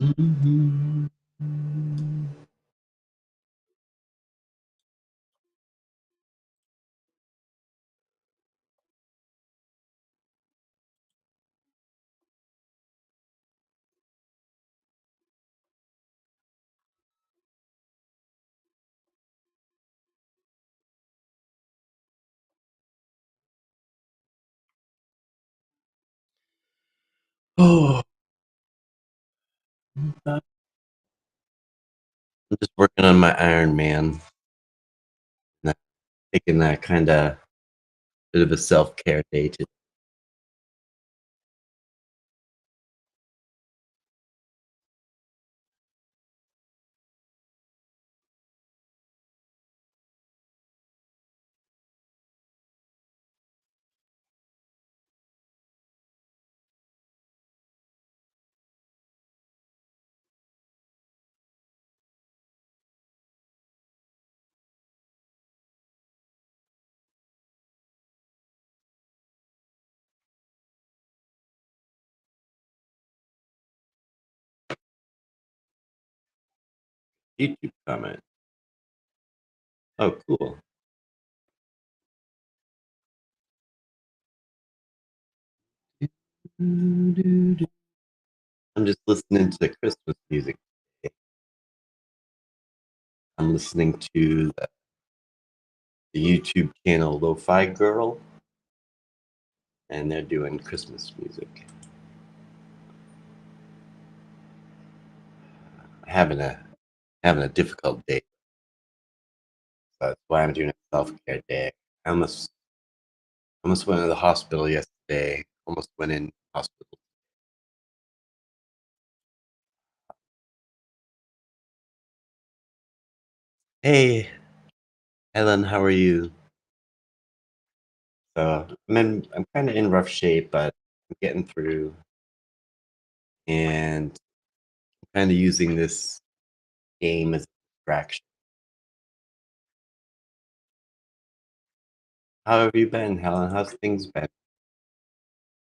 Mhm. Oh, I'm just working on my Iron Man. Taking that kind of bit of a self-care day today. YouTube comment. Oh, cool. I'm just listening to Christmas music. I'm listening to the YouTube channel Lo-Fi Girl, and they're doing Christmas music. Having a difficult day. So that's why I'm doing a self-care day. I almost went to the hospital yesterday. Almost went in hospital. Hey, Helen, how are you? So I'm kind of in rough shape, but I'm getting through, and I'm kind of using this game as a distraction. How have you been, Helen? How's things been?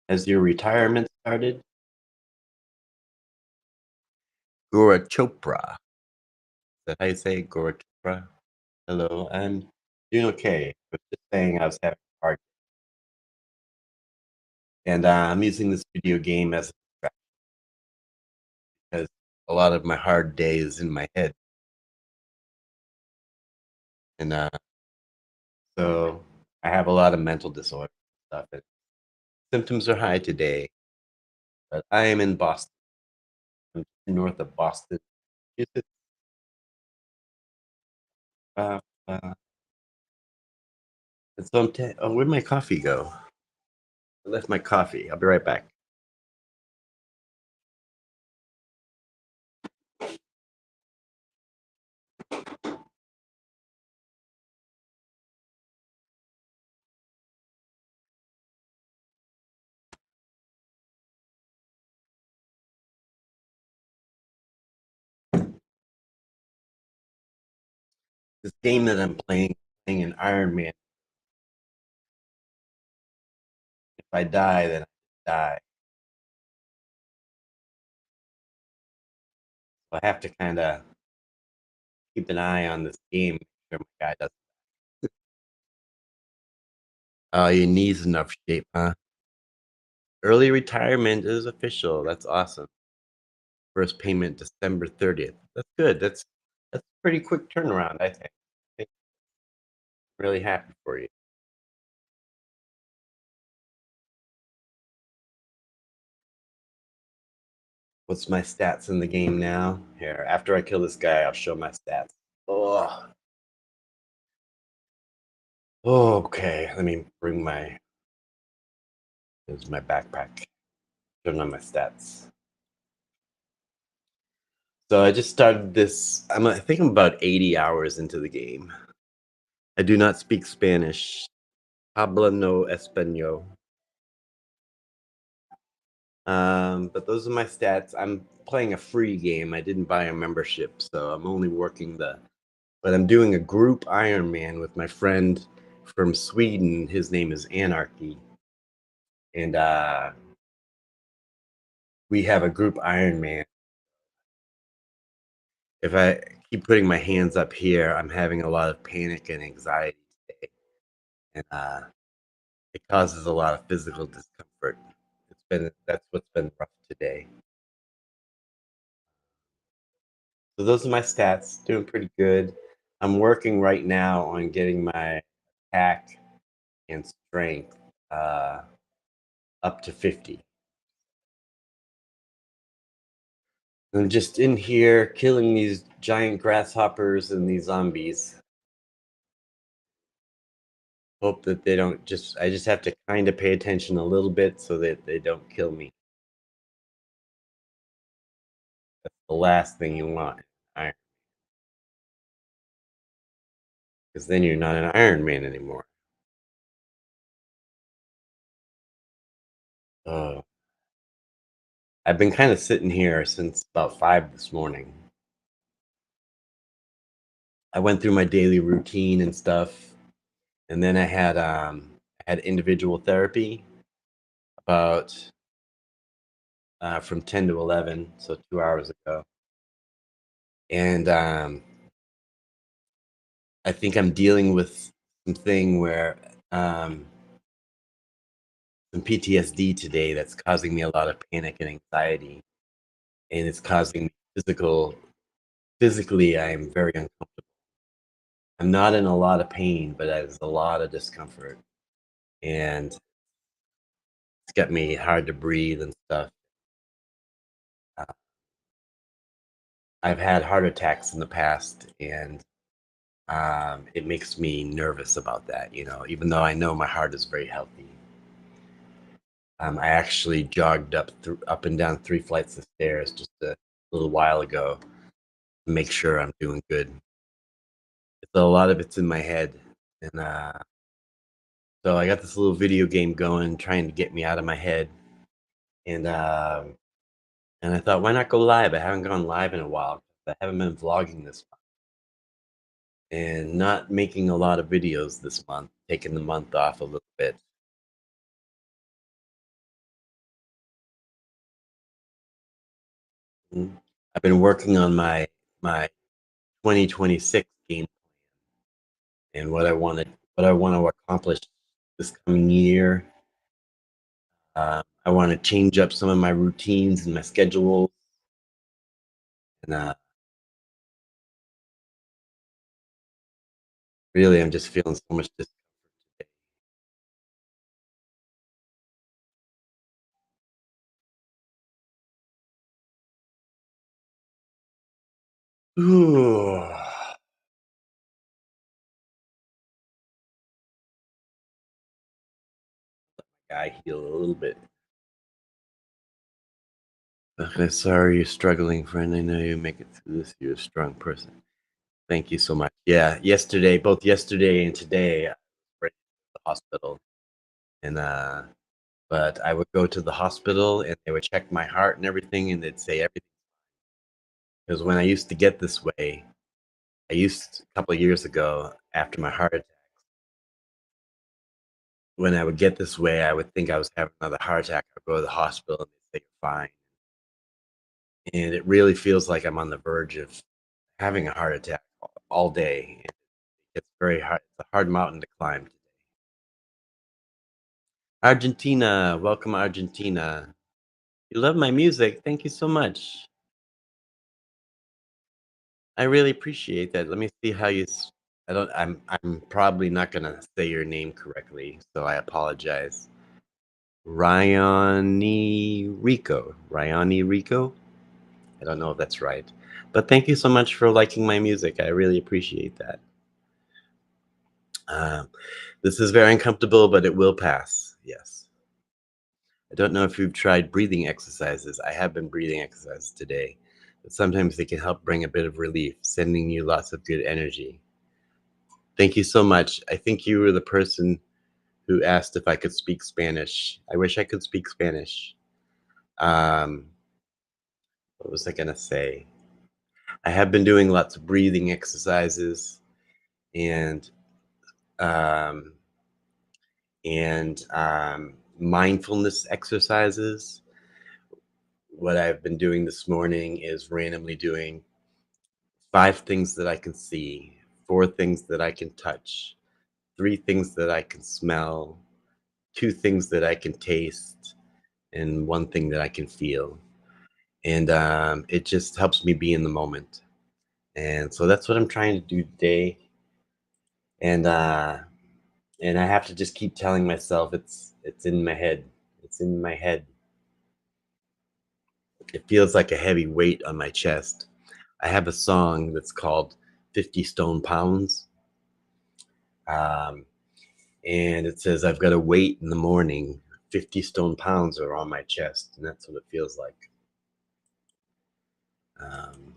Has your retirement started? Gora Chopra. Is that how you say it? Gora Chopra? Hello, I'm doing okay. I was just saying I was having a hard day. And I'm using this video game as a distraction because a lot of my hard day is in my head. And so I have a lot of mental disorder stuff. And symptoms are high today, but I am in Boston. I'm north of Boston. Massachusetts. Uh, uh, and so where'd my coffee go? I left my coffee. I'll be right back. This game that I'm playing an Ironman. If I die, then I die. So I have to kind of keep an eye on this game. Make sure my guy doesn't. Oh, your knee's in enough shape, huh? Early retirement is official. That's awesome. First payment December 30th. That's good. That's a pretty quick turnaround, I think. I'm really happy for you. What's my stats in the game now? Here, after I kill this guy, I'll show my stats. Oh, okay. Let me bring here's my backpack. Turn on my stats. So I just started this. I think I'm about 80 hours into the game. I do not speak Spanish. Habla no español. But those are my stats. I'm playing a free game. I didn't buy a membership, so I'm only working but I'm doing a group Ironman with my friend from Sweden. His name is Anarchy. And we have a group Ironman. If I keep putting my hands up here, I'm having a lot of panic and anxiety today, and it causes a lot of physical discomfort. That's what's been rough today. So those are my stats. Doing pretty good. I'm working right now on getting my attack and strength uh, up to 50. I'm just in here killing these giant grasshoppers and these zombies. Hope that they don't I just have to kind of pay attention a little bit so that they don't kill me. That's the last thing you want, Iron, because then you're not an Iron Man anymore. Oh, I've been kind of sitting here since about 5 this morning. I went through my daily routine and stuff, and then I had individual therapy about from 10 to 11, so 2 hours ago. And I think I'm dealing with something where um, some PTSD today that's causing me a lot of panic and anxiety, and it's causing me physically, I am very uncomfortable. I'm not in a lot of pain, but there's a lot of discomfort, and it's got me hard to breathe and stuff. Uh, I've had heart attacks in the past, and it makes me nervous about that. Even though I know my heart is very healthy. I actually jogged up and down 3 flights of stairs just a little while ago to make sure I'm doing good. So a lot of it's in my head, and so I got this little video game going, trying to get me out of my head, and and I thought, why not go live? I haven't gone live in a while. I haven't been vlogging this month, and not making a lot of videos this month, taking the month off a little bit. Mm. I've been working on my 2026 game and what I want to accomplish this coming year. I want to change up some of my routines and my schedule, and really, I'm just feeling so much Ooh, I heal a little bit. Okay, sorry you're struggling, friend. I know you make it through this. You're a strong person. Thank you so much. Yeah, both yesterday and today, I was right at the hospital, and but I would go to the hospital and they would check my heart and everything, and they'd say everything. Because when I used to get this way, a couple of years ago after my heart attack, when I would get this way, I would think I was having another heart attack. I'd go to the hospital and they'd say you're fine, and it really feels like I'm on the verge of having a heart attack all day. It's very hard. It's a hard mountain to climb. Argentina, welcome Argentina. You love my music. Thank you so much. I really appreciate that. Let me see how I don't. I'm probably not gonna say your name correctly, so I apologize. Ryani Rico. I don't know if that's right, but thank you so much for liking my music. I really appreciate that. Um, this is very uncomfortable, but it will pass. Yes. I don't know if you've tried breathing exercises. I have been breathing exercises today, but sometimes they can help bring a bit of relief, sending you lots of good energy. Thank you so much. I think you were the person who asked if I could speak Spanish. I wish I could speak Spanish. Um, what was I going to say? I have been doing lots of breathing exercises and um, mindfulness exercises. What I've been doing this morning is randomly doing 5 things that I can see, 4 things that I can touch, 3 things that I can smell, 2 things that I can taste, and 1 thing that I can feel. And it just helps me be in the moment. And so that's what I'm trying to do today. And and I have to just keep telling myself it's in my head. It's in my head. It feels like a heavy weight on my chest. I have a song that's called 50 Stone Pounds. Um, and it says, I've got a weight in the morning. 50 stone pounds are on my chest. And that's what it feels like. Um,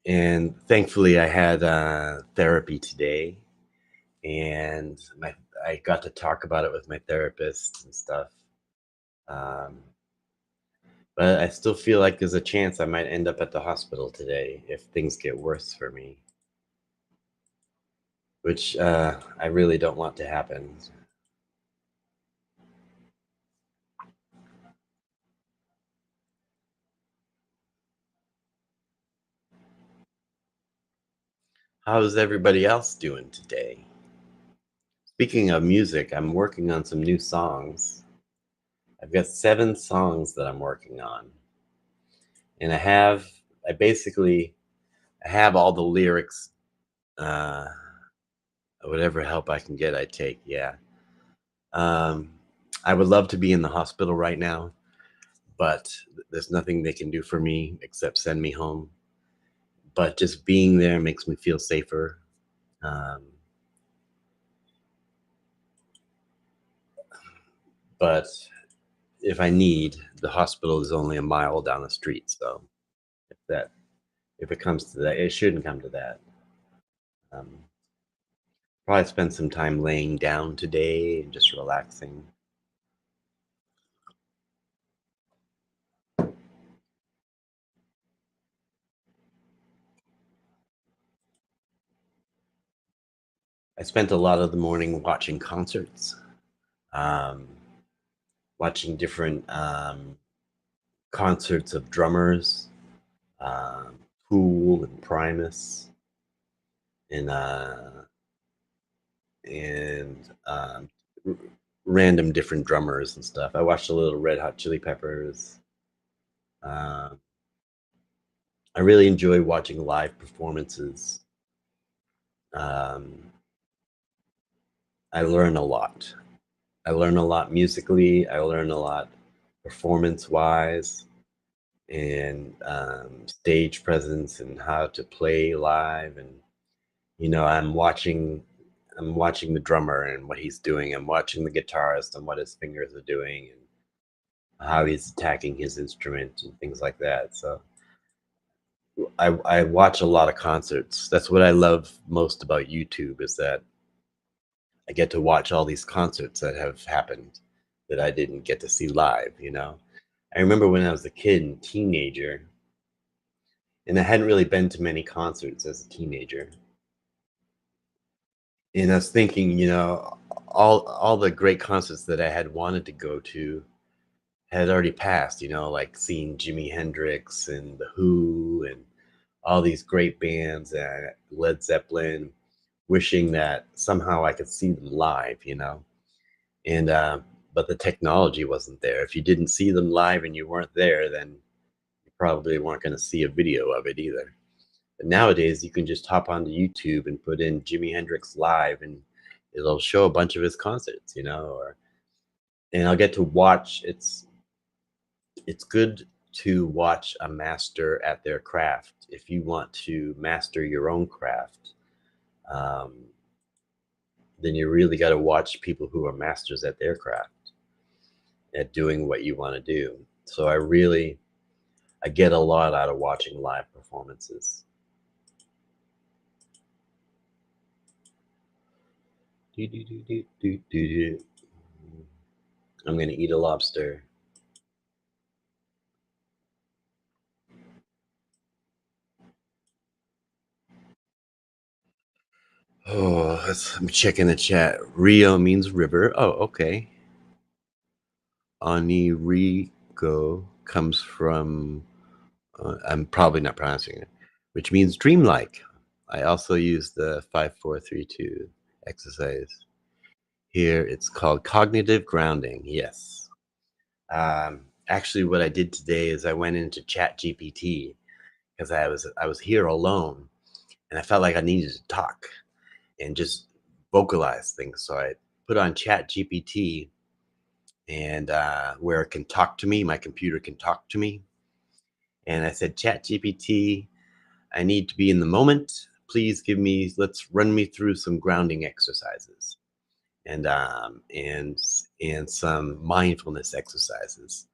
and thankfully, I had therapy today. And I got to talk about it with my therapist and stuff. Um, but I still feel like there's a chance I might end up at the hospital today if things get worse for me, which I really don't want to happen. How's everybody else doing today? Speaking of music, I'm working on some new songs. I've got 7 songs that I'm working on. And I basically I have all the lyrics. Uh, whatever help I can get, I take. Yeah. Um, I would love to be in the hospital right now, but there's nothing they can do for me except send me home. But just being there makes me feel safer. Um, but if I need, the hospital is only a mile down the street. So if that if it comes to that, it shouldn't come to that. Um, Probably spend some time laying down today and just relaxing. I spent a lot of the morning watching concerts, um, watching different concerts of drummers, um, Tool and Primus, and r- random different drummers and stuff. I watched a little Red Hot Chili Peppers. Um, I really enjoy watching live performances. Um, I learn a lot. I learn a lot musically. I learn a lot performance wise and stage presence and how to play live. And I'm watching the drummer and what he's doing. I'm watching the guitarist and what his fingers are doing and how he's attacking his instrument and things like that. So I watch a lot of concerts. That's what I love most about YouTube is that I get to watch all these concerts that have happened that I didn't get to see live. I remember when I was a kid and teenager, and I hadn't really been to many concerts as a teenager. And I was thinking, all the great concerts that I had wanted to go to had already passed, like seeing Jimi Hendrix and The Who and all these great bands and Led Zeppelin, wishing that somehow I could see them live. And but the technology wasn't there. If you didn't see them live and you weren't there, then you probably weren't going to see a video of it either. But nowadays, you can just hop onto YouTube and put in Jimi Hendrix live, and it'll show a bunch of his concerts. And I'll get to watch. It's good to watch a master at their craft. If you want to master your own craft, um, then you really got to watch people who are masters at their craft at doing what you want to do. So I get a lot out of watching live performances. Do, do, do, do, do, do, do. I'm gonna eat a lobster. Oh, I'm checking the chat. Rio means river. Oh, okay. Onirigo comes from I'm probably not pronouncing it, which means dreamlike. I also use the 5-4-3-2 exercise. Here it's called cognitive grounding. Yes. Actually, what I did today is I went into ChatGPT because I was here alone and I felt like I needed to talk and just vocalize things. So I put on ChatGPT and where it can talk to me, my computer can talk to me. And I said, ChatGPT, I need to be in the moment. Please let's run me through some grounding exercises and some mindfulness exercises,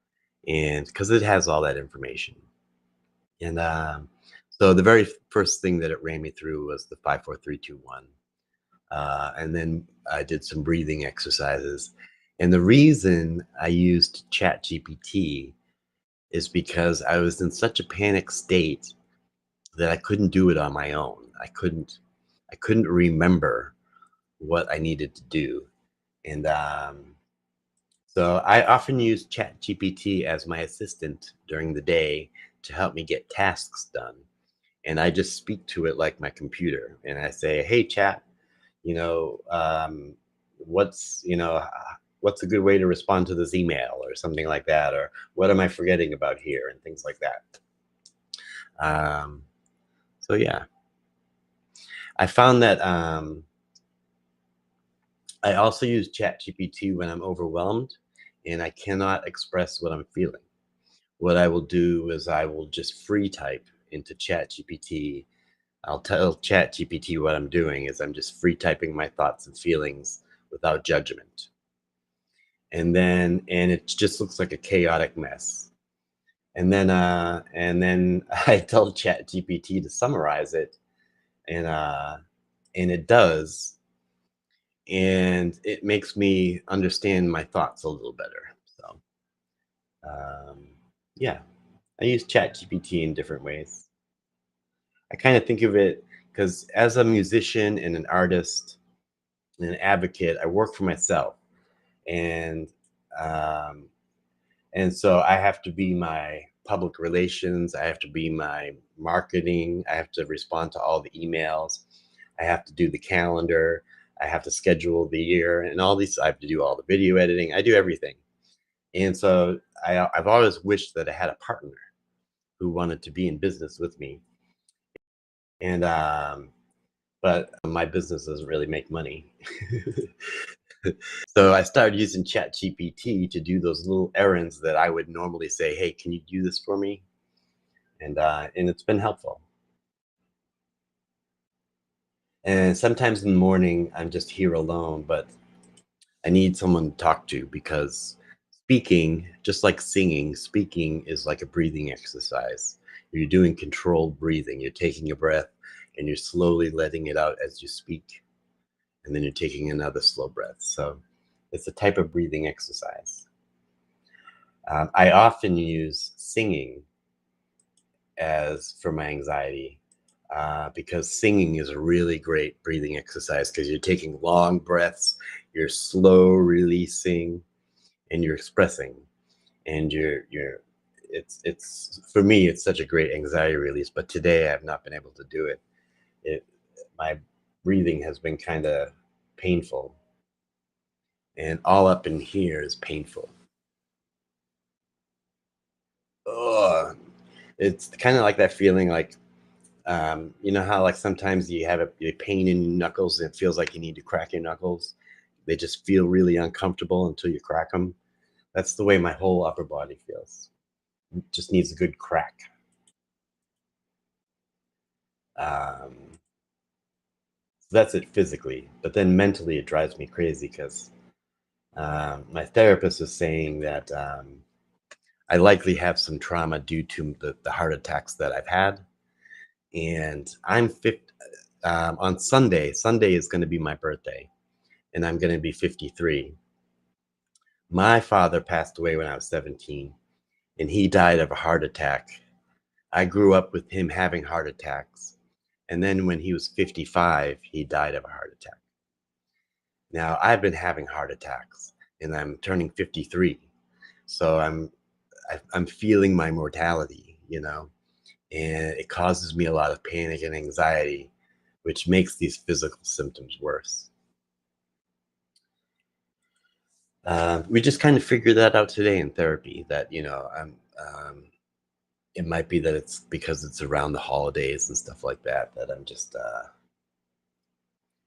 and because it has all that information. And so the very first thing that it ran me through was the 5-4-3-2-1, and then I did some breathing exercises. And the reason I used ChatGPT is because I was in such a panic state that I couldn't do it on my own. I couldn't remember what I needed to do. And so I often use ChatGPT as my assistant during the day to help me get tasks done. And I just speak to it like my computer. And I say, hey, chat, you know, what's, you know, what's a good way to respond to this email or something like that? Or what am I forgetting about here and things like that. Um, so yeah, I found that I also use ChatGPT when I'm overwhelmed and I cannot express what I'm feeling. What I will do is I will just free type into ChatGPT. I'll tell ChatGPT what I'm doing is I'm just free typing my thoughts and feelings without judgment. And it just looks like a chaotic mess. And then I tell ChatGPT to summarize it, and and it does, and it makes me understand my thoughts a little better. So um, yeah, I use ChatGPT in different ways. I kind of think of it because as a musician and an artist and an advocate, I work for myself, and um, and so I have to be my public relations. I have to be my marketing. I have to respond to all the emails. I have to do the calendar. I have to schedule the year and all these. I have to do all the video editing. I do everything. And so I've always wished that I had a partner who wanted to be in business with me. And but my business doesn't really make money. So I started using ChatGPT to do those little errands that I would normally say, "Hey, can you do this for me?" And it's been helpful. And sometimes in the morning, I'm just here alone, but I need someone to talk to because speaking, just like singing, speaking is like a breathing exercise. You're doing controlled breathing. You're taking a breath and you're slowly letting it out as you speak. And then you're taking another slow breath. So it's a type of breathing exercise. I often use singing as for my anxiety because singing is a really great breathing exercise because you're taking long breaths, you're slow releasing, and you're expressing, and you're it's for me it's such a great anxiety release. But today I've not been able to do it. It My breathing has been kind of painful, and all up in here is painful. Ugh. It's kind of like that feeling like you know how like sometimes you have a pain in your knuckles and it feels like you need to crack your knuckles. They just feel really uncomfortable until you crack them. That's the way my whole upper body feels. It just needs a good crack. um, so that's it physically, but then mentally it drives me crazy because my therapist is saying that I likely have some trauma due to the heart attacks that I've had. And I'm 50, on Sunday. Sunday is going to be my birthday, and I'm going to be 53. My father passed away when I was 17, and he died of a heart attack. I grew up with him having heart attacks, and then when he was 55, he died of a heart attack. Now I've been having heart attacks, and I'm turning 53, so I'm feeling my mortality. and it causes me a lot of panic and anxiety, which makes these physical symptoms worse. We just kind of figured that out today in therapy, that it might be that it's because it's around the holidays and stuff like that, that I'm just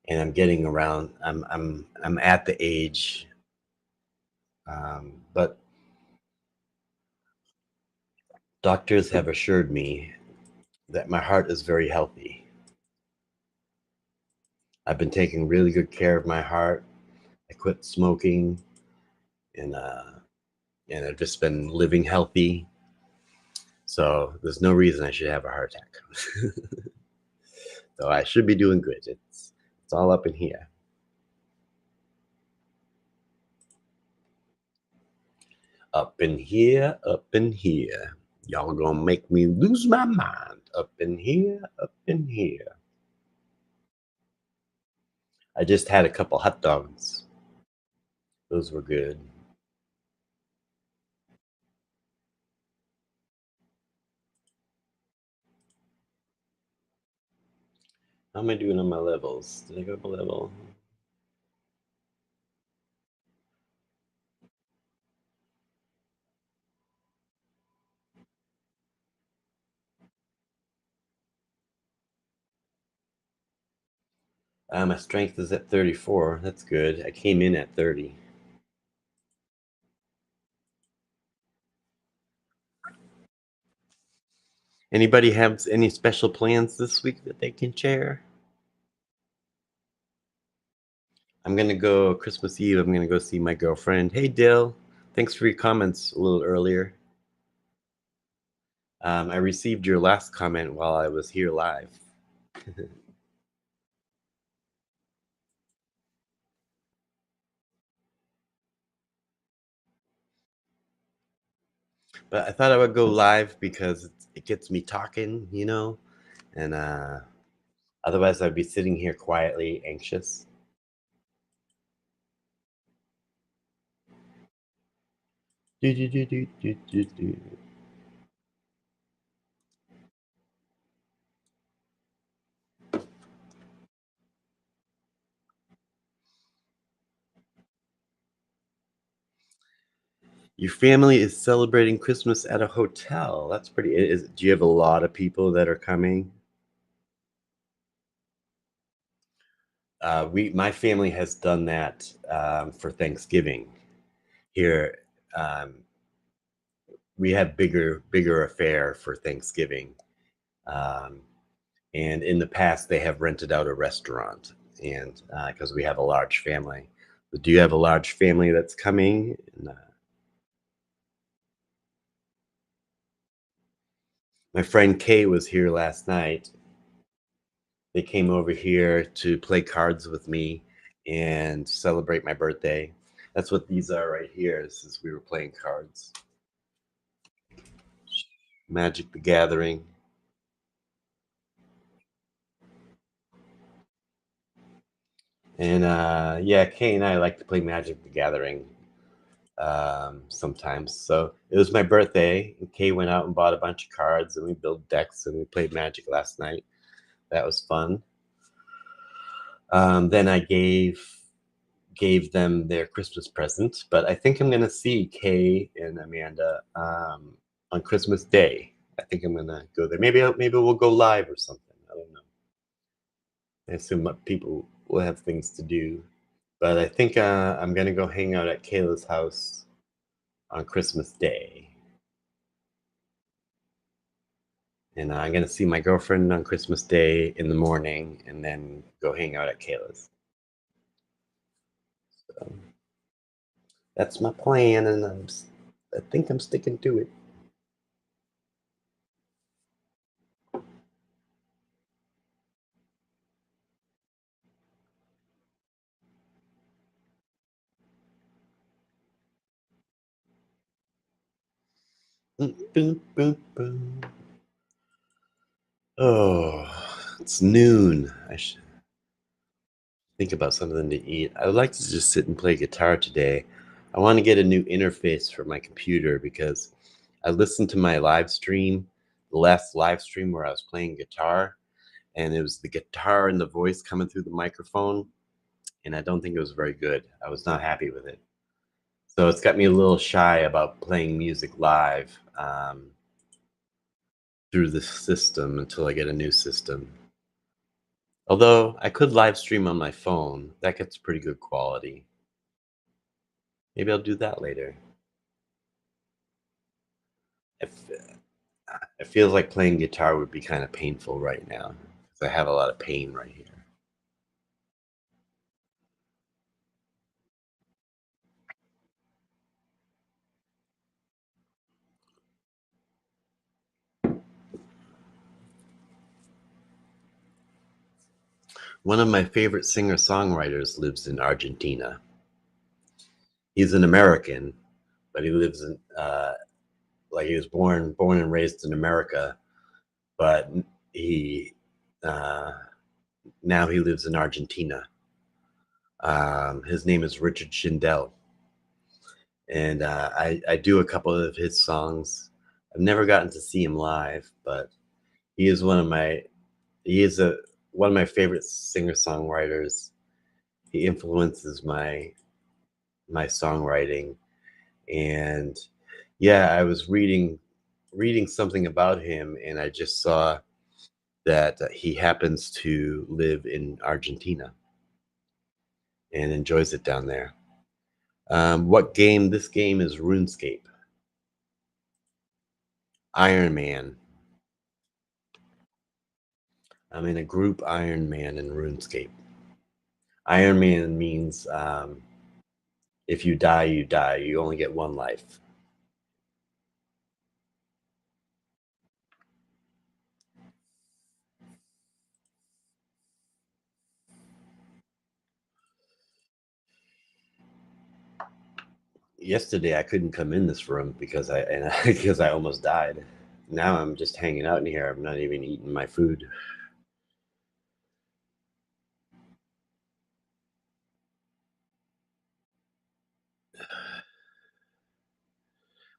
and I'm getting around. I'm at the age, but doctors have assured me that my heart is very healthy. I've been taking really good care of my heart. I quit smoking, and I've just been living healthy. So there's no reason I should have a heart attack. So I should be doing good. It's all up in here. Up in here, up in here. Y'all gonna make me lose my mind. Up in here, up in here. I just had a couple hot dogs. Those were good. How am I doing on my levels? Did I go up a level? My strength is at 34. That's good. I came in at 30. Anybody have any special plans this week that they can share? I'm gonna go Christmas Eve. I'm gonna go see my girlfriend. Hey, Dill. Thanks for your comments a little earlier. I received your last comment while I was here live. But I thought I would go live because it gets me talking, and otherwise I'd be sitting here quietly anxious. Do, do, do, do, do, do, do. Your family is celebrating Christmas at a hotel. That's pretty. Do you have a lot of people that are coming? My family has done that for Thanksgiving. Here, um, we have bigger affair for Thanksgiving, um, and in the past they have rented out a restaurant, and because we have a large family. Do you have a large family that's coming? My friend Kay was here last night. They came over here to play cards with me and celebrate my birthday. That's what these are right here. This is we were playing cards. Magic the Gathering. And yeah, Kay and I like to play Magic the Gathering sometimes. So it was my birthday, and Kay went out and bought a bunch of cards, and we built decks, and we played Magic last night. That was fun. Then I gave them their Christmas present, but I think I'm gonna see Kay and Amanda on Christmas Day. I think I'm gonna go there. Maybe we'll go live or something. I don't know. I assume people will have things to do, but I think I'm gonna go hang out at Kayla's house on Christmas Day, and I'm gonna see my girlfriend on Christmas Day in the morning, and then go hang out at Kayla's. So that's my plan, and I think I'm sticking to it. Boom, boom, boom. Oh, it's noon. I should think about something to eat. I would like to just sit and play guitar today. I want to get a new interface for my computer because I listened to my live stream the last live stream where I was playing guitar, and it was the guitar and the voice coming through the microphone, and I don't think it was very good. I was not happy with it. So it's got me a little shy about playing music live through the system until I get a new system. Although I could live stream on my phone. That gets pretty good quality. Maybe I'll do that later. If it feels like playing guitar would be kind of painful right now because I have a lot of pain right here. One of my favorite singer-songwriters lives in Argentina. He's an American, but he lives in like he was born and raised in America, but he now he lives in Argentina. His name is Richard Schindel, and I do a couple of his songs. I've never gotten to see him live, but he is one of my favorite singer-songwriters. He influences my songwriting, and yeah, I was reading something about him, and I just saw that he happens to live in Argentina and enjoys it down there. What game? This game is RuneScape. Ironman. I'm in a group Ironman in RuneScape. Ironman means if you die, you die. You only get one life. Yesterday I couldn't come in this room because because I almost died. Now I'm just hanging out in here. I'm not even eating my food.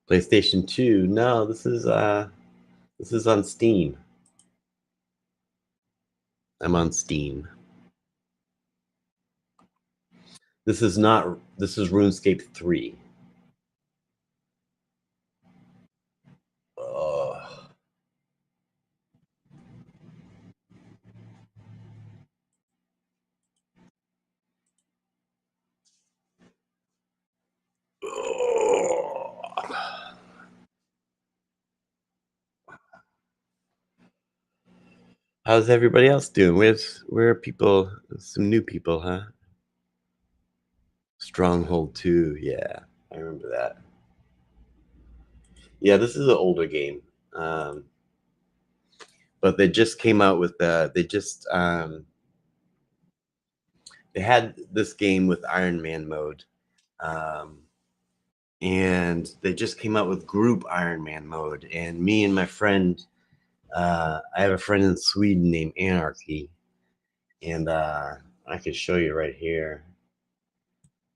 PlayStation 2. No, this is on Steam. I'm on Steam. This is RuneScape 3. Oh. How's everybody else doing? Where are people? Some new people, huh? Stronghold 2, yeah, I remember that. Yeah, this is an older game, but they just came out with they had this game with Iron Man mode, um, and they just came out with Group Ironman mode. And me and my friend, I have a friend in Sweden named Anarchy, and I can show you right here.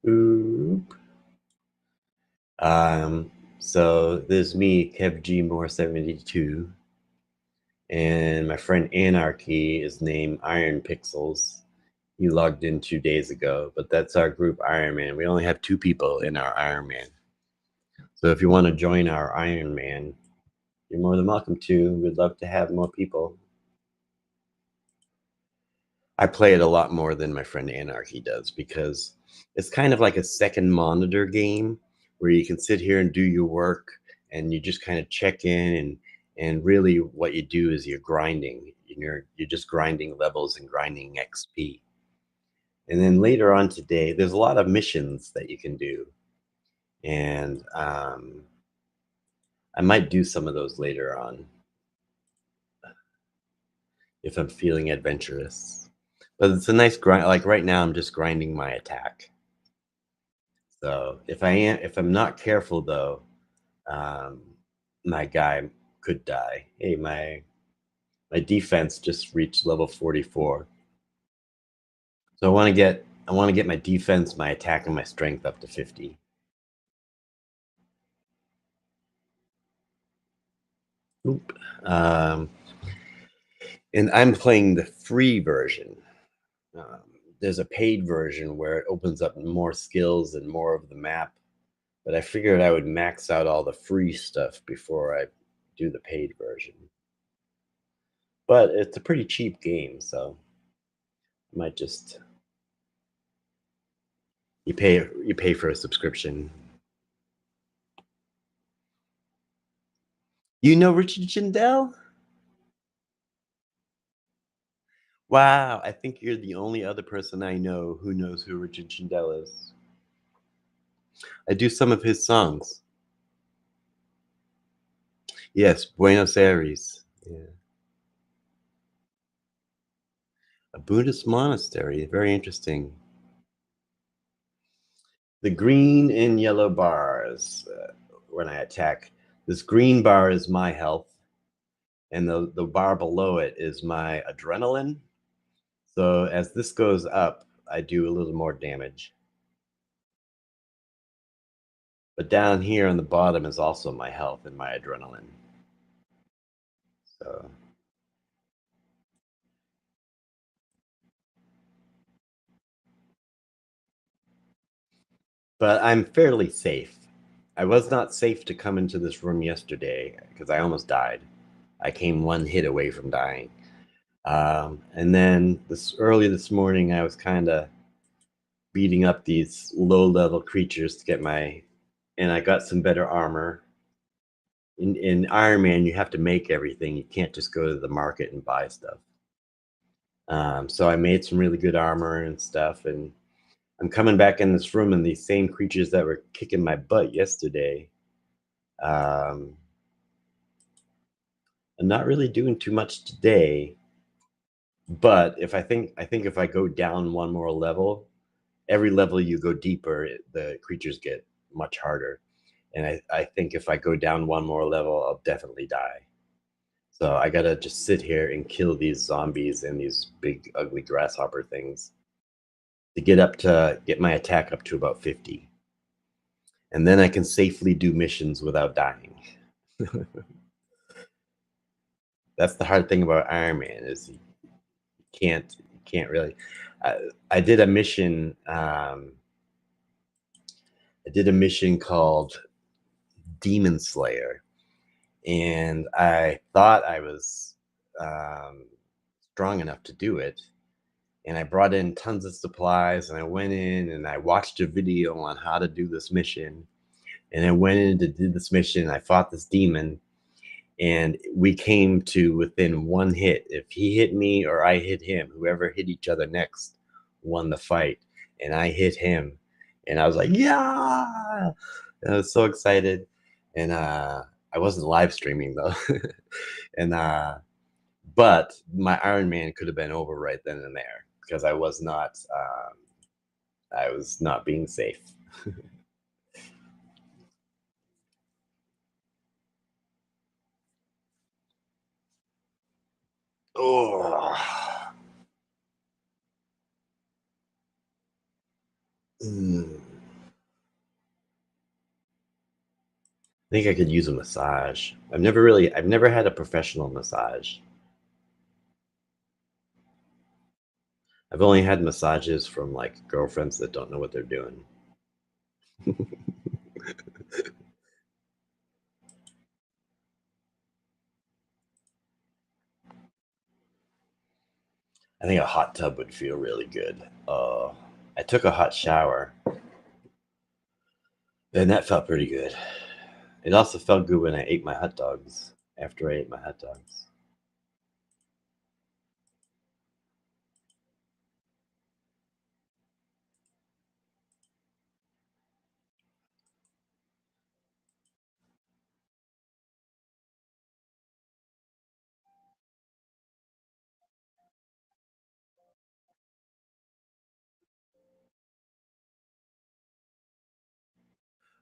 Oop. So there's me, Kev G Mor 72, and my friend Anarchy is named Iron Pixels. He logged in 2 days ago, but that's our group Ironman. We only have 2 people in our Ironman. So if you want to join our Ironman, you're more than welcome to. We'd love to have more people. I play it a lot more than my friend Anarchy does because it's kind of like a second monitor game where you can sit here and do your work and you just kind of check in, and really what you do is you're grinding. You're just grinding levels and grinding XP. And then later on today, there's a lot of missions that you can do. And I might do some of those later on if I'm feeling adventurous. But it's a nice grind. Like right now, I'm just grinding my attack. So if I'm not careful though, um, my guy could die. Hey, my defense just reached level 44. So I want to get my defense, my attack, and my strength up to 50. Oop. Um, and I'm playing the free version. Um, there's a paid version where it opens up more skills and more of the map, but I figured I would max out all the free stuff before I do the paid version. But it's a pretty cheap game, so I might just you pay for a subscription. You know Richard Jindal? Wow, I think you're the only other person I know who knows who Richard Jindal is. I do some of his songs. Yes, Buenos Aires. Yeah. A Buddhist monastery. Very interesting. The green and yellow bars when I attack. This green bar is my health, and the bar below it is my adrenaline. So as this goes up, I do a little more damage. But down here on the bottom is also my health and my adrenaline. So, but I'm fairly safe. I was not safe to come into this room yesterday because I almost died. I came one hit away from dying. And then early this morning, I was kind of beating up these low-level creatures to get and I got some better armor. In Iron Man, you have to make everything. You can't just go to the market and buy stuff. So I made some really good armor and stuff, and I'm coming back in this room, and these same creatures that were kicking my butt yesterday, um, I'm not really doing too much today. But I think if I go down one more level, every level you go deeper, the creatures get much harder. And I think if I go down one more level, I'll definitely die. So I gotta just sit here and kill these zombies and these big ugly grasshopper things to get my attack up to about 50. And then I can safely do missions without dying. That's the hard thing about Iron Man is you can't really. I, I did a mission. I did a mission called Demon Slayer, and I thought I was um, strong enough to do it. And I brought in tons of supplies, and I went in and I watched a video on how to do this mission. And I went in to do this mission. I fought this demon, and we came to within one hit. If he hit me or I hit him, whoever hit each other next won the fight. And I hit him, and I was like, yeah! And I was so excited, and I wasn't live streaming though, and but my Iron Man could have been over right then and there because I was not being safe. Oh. Mm. I think I could use a massage. I've never had a professional massage. I've only had massages from like girlfriends that don't know what they're doing. I think a hot tub would feel really good. I took a hot shower, and that felt pretty good. It also felt good when I ate my hot dogs. After I ate my hot dogs,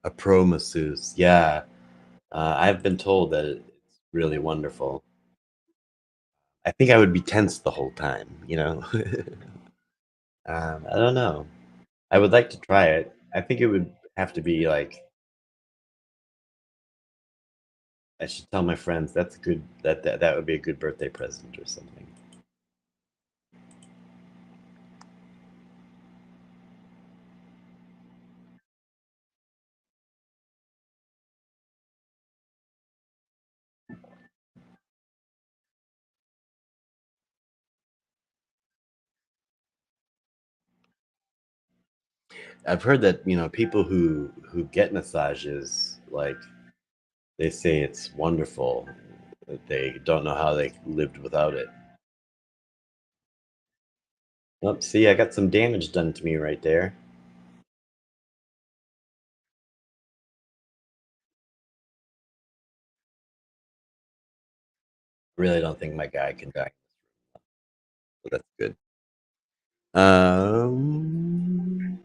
a pro masseuse. Yeah, I've been told that it's really wonderful. I think I would be tense the whole time. I don't know. I would like to try it. I think it would have to be like I should tell my friends that's good. That would be a good birthday present or something. I've heard that people who get massages, like, they say it's wonderful. That they don't know how they lived without it. Oh, see, I got some damage done to me right there. Really don't think my guy can die, so that's good. Um,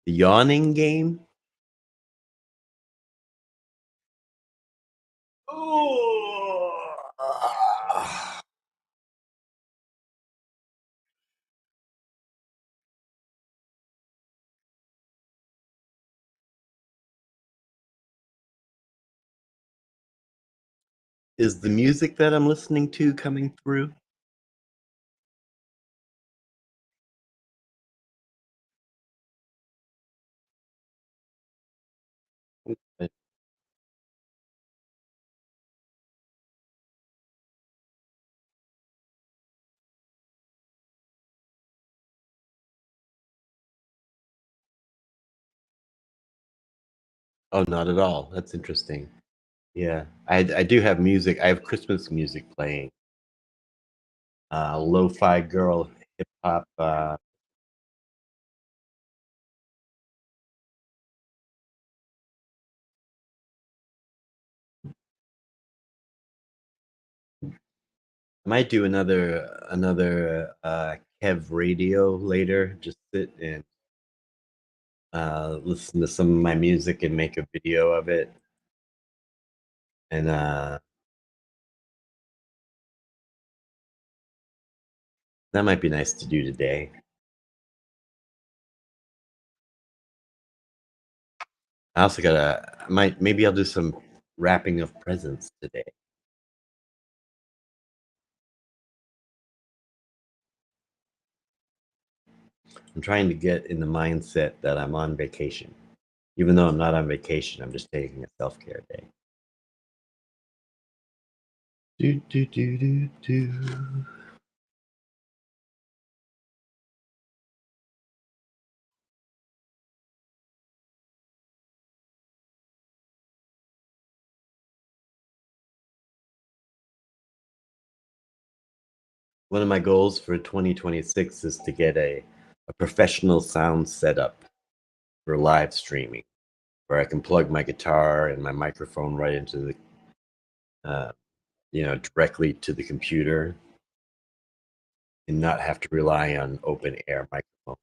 the yawning game. Oh. Is the music that I'm listening to coming through? Okay. Oh, not at all. That's interesting. Yeah, I do have music. I have Christmas music playing. Lo-fi girl hip hop. I might do another Kev radio later. Just sit and listen to some of my music and make a video of it. And that might be nice to do today. I also gotta. Maybe I'll do some wrapping of presents today. I'm trying to get in the mindset that I'm on vacation. Even though I'm not on vacation, I'm just taking a self care day. Do, do, do, do, do. One of my goals for 2026 is to get a professional sound setup for live streaming, where I can plug my guitar and my microphone right into the, uh, directly to the computer and not have to rely on open air microphones.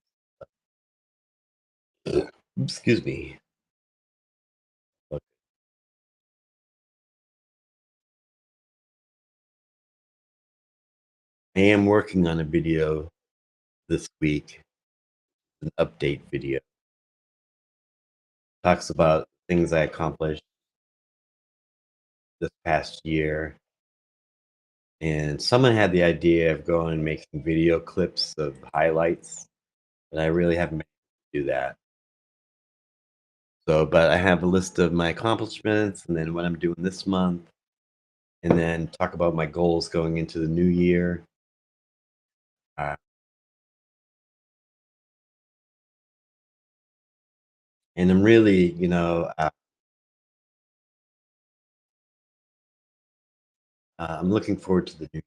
Excuse me. Look, I am working on a video this week, an update video. Talks about things I accomplished this past year. And someone had the idea of going and making video clips of highlights, but I really haven't been able to do that. So, but I have a list of my accomplishments and then what I'm doing this month, and then talk about my goals going into the new year. Uh, and I'm really, I'm looking forward to the new.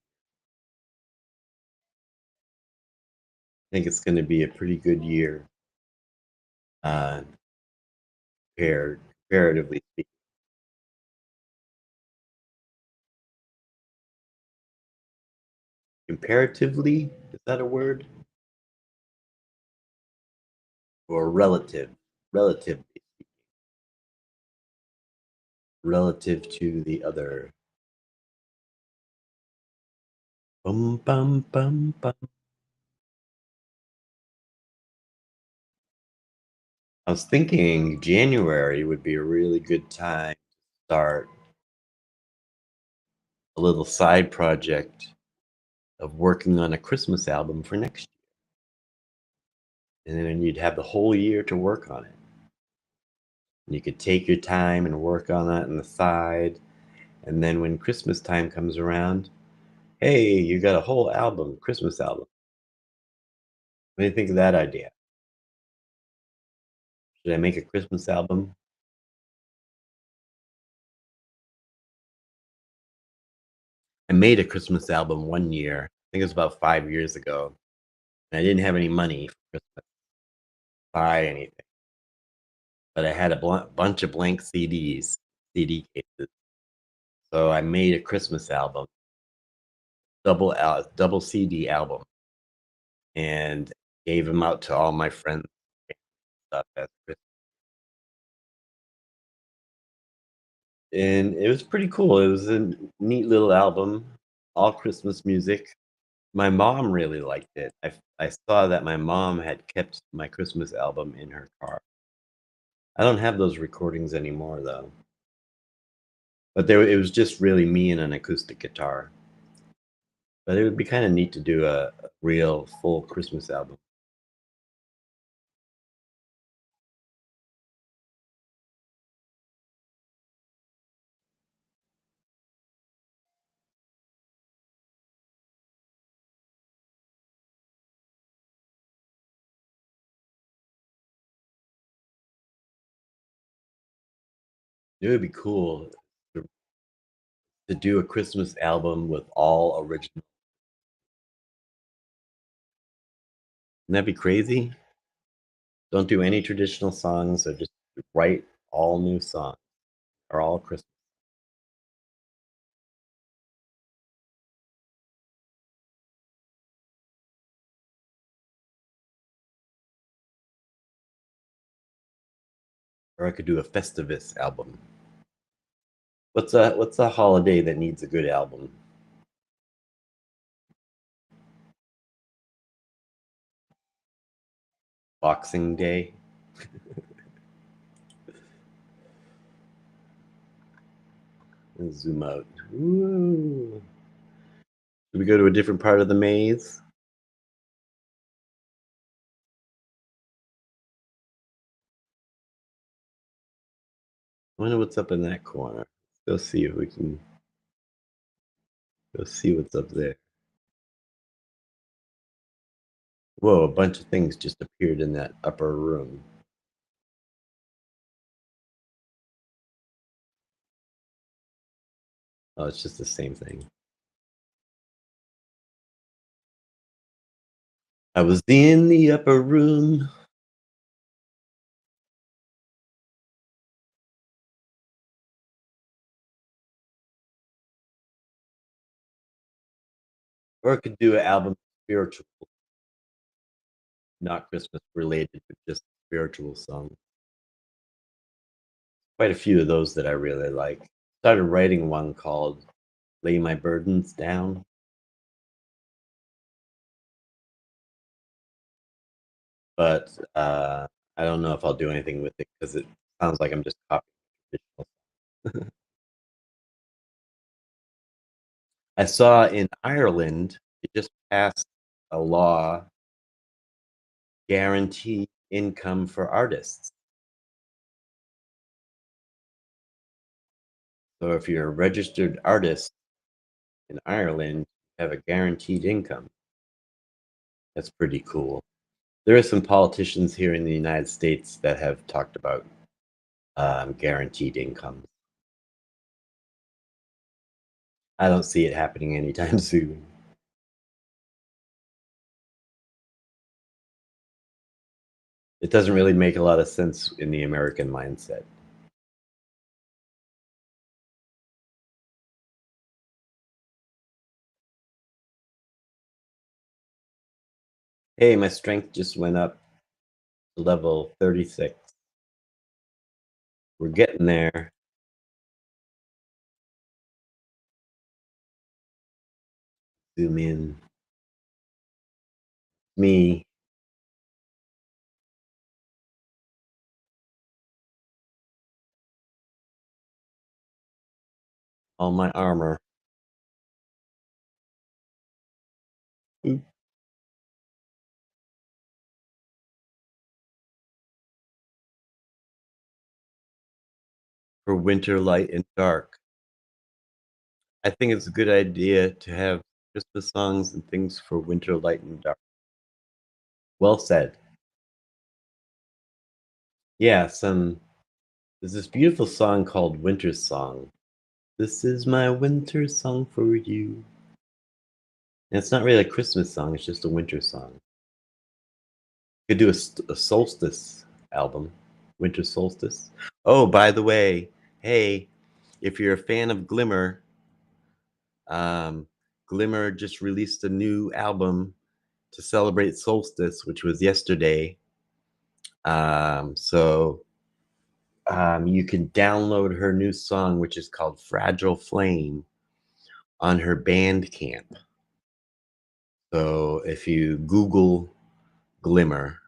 I think it's going to be a pretty good year, uh, comparatively speaking. Comparatively, is that a word? Or relatively, relative to the other. Bum bum bum bum. I was thinking January would be a really good time to start a little side project of working on a Christmas album for next year. And then you'd have the whole year to work on it. And you could take your time and work on that on the side. And then when Christmas time comes around, hey, you got a whole album, Christmas album. What do you think of that idea? Should I make a Christmas album? I made a Christmas album one year. I think it was about 5 years ago. And I didn't have any money for Christmas to buy anything, but I had a bunch of blank CDs, CD cases. So I made a Christmas album, double CD album, and gave them out to all my friends and stuff as Christmas. And it was pretty cool. It was a neat little album, all Christmas music. My mom really liked it. I saw that my mom had kept my Christmas album in her car. I don't have those recordings anymore though. But it was just really me and an acoustic guitar. But it would be kind of neat to do a real full Christmas album. It would be cool to, to do a Christmas album with all original. Wouldn't that be crazy? Don't do any traditional songs, or just write all new songs or all Christmas. Or I could do a Festivus album. What's a holiday that needs a good album? Boxing Day. Let's zoom out. Ooh. Should we go to a different part of the maze? I wonder what's up in that corner. Go see if we can go see what's up there. Whoa, a bunch of things just appeared in that upper room. Oh, it's just the same thing. I was in the upper room. Or I could do an album spiritual, not Christmas related, but just spiritual songs. Quite a few of those that I really like. Started writing one called Lay My Burdens Down. But I don't know if I'll do anything with it because it sounds like I'm just copying traditional. I saw in Ireland, it just passed a law guarantee income for artists. So if you're a registered artist in Ireland, you have a guaranteed income. That's pretty cool. There are some politicians here in the United States that have talked about guaranteed incomes. I don't see it happening anytime soon. It doesn't really make a lot of sense in the American mindset. Hey, my strength just went up to level 36. We're getting there. Zoom in. Me. all my armor. Mm. For winter, light, and dark. I think it's a good idea to have Christmas songs and things for winter, light, and dark. Well said. Yeah, there's this beautiful song called Winter Song. This is my winter song for you. And it's not really a Christmas song, it's just a winter song. You could do a solstice album, winter solstice. Oh, by the way, hey, if you're a fan of Glimmer, um, Glimmer just released a new album to celebrate solstice, which was yesterday. So you can download her new song, which is called Fragile Flame, on her Bandcamp. So if you Google Glimmer,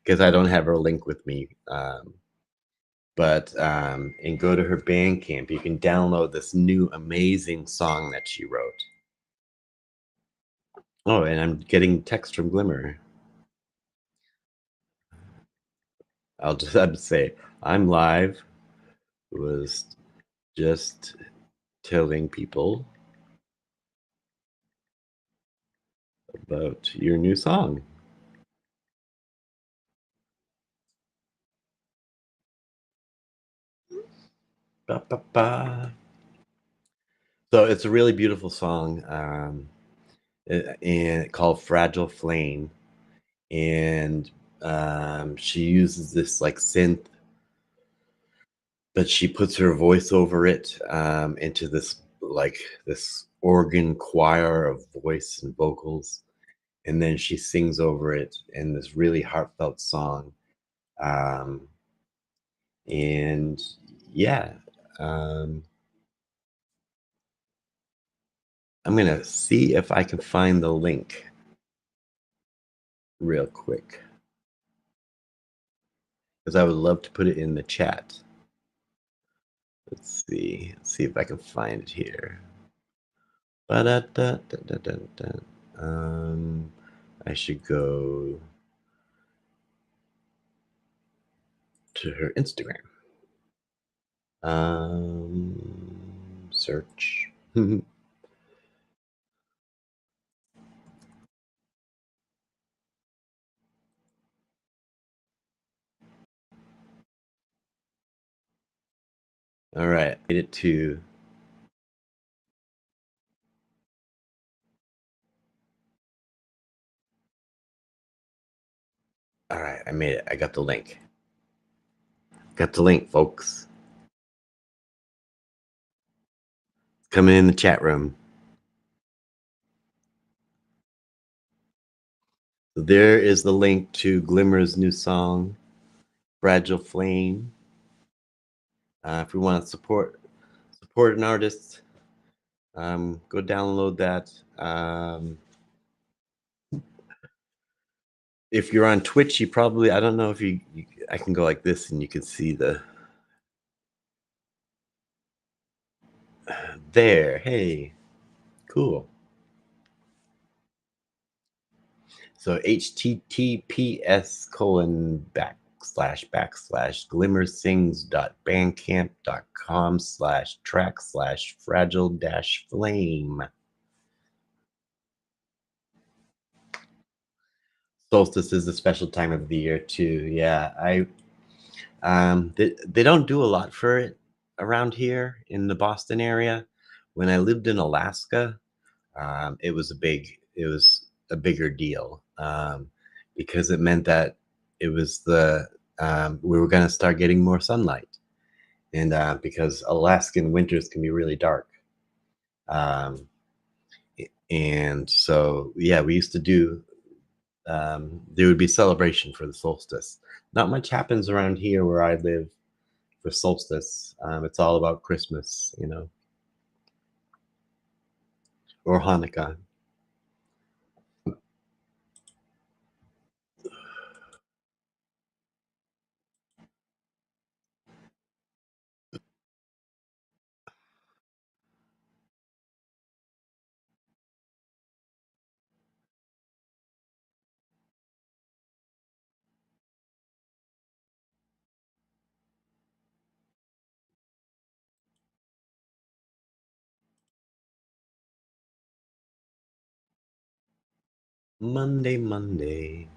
because I don't have her link with me, and go to her Bandcamp, you can download this new amazing song that she wrote. Oh, and I'm getting text from Glimmer. I'll just have to say, I'm live. Was just telling people about your new song. Ba, ba, ba. So it's a really beautiful song, and called "Fragile Flame," and she uses this like synth, but she puts her voice over it into this organ choir of voice and vocals, and then she sings over it in this really heartfelt song. Um, and yeah, um, I'm gonna see if I can find the link real quick because I would love to put it in the chat. Let's see. Let's see if I can find it here. Ba-da-da-da-da-da-da. Um, I should go to her Instagram. Search. All right, made it to. All right, I made it. I got the link. Got the link, folks. Coming in the chat room. So there is the link to Glimmer's new song, "Fragile Flame." If we want to support an artist, go download that. If you're on Twitch, you probably, I don't know if I can go like this and you can see there. Hey, cool. So https://glimmersings.bandcamp.com/track/fragile-flame. Solstice is a special time of the year too. Yeah, they don't do a lot for it around here in the Boston area. When I lived in Alaska, it was a bigger deal because it meant that it was we were going to start getting more sunlight, and because Alaskan winters can be really dark, um, and so yeah, we used to do. There would be celebration for the solstice. Not much happens around here where I live for solstice. It's all about Christmas, or Hanukkah. Monday, Monday.